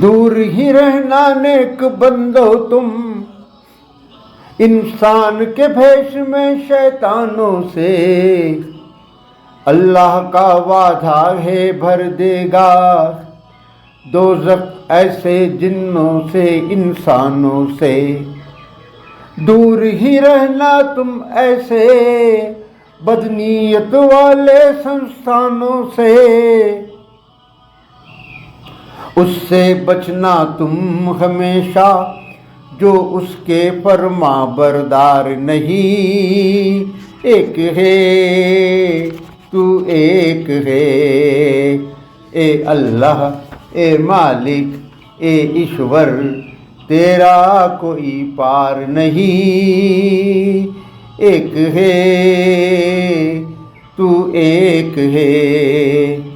दूर ही रहना नेक बंदो तुम इंसान के भेष में शैतानों से। अल्लाह का वादा है भर देगा दोज़ख ऐसे जिन्नों से इंसानों से। दूर ही रहना तुम ऐसे बदनीयत वाले संस्थानों से। उससे बचना तुम हमेशा जो उसके फरमा बरदार नहीं। एक है तू एक है, ए अल्लाह ए मालिक ए ईश्वर, तेरा कोई पार नहीं। एक है तू एक है।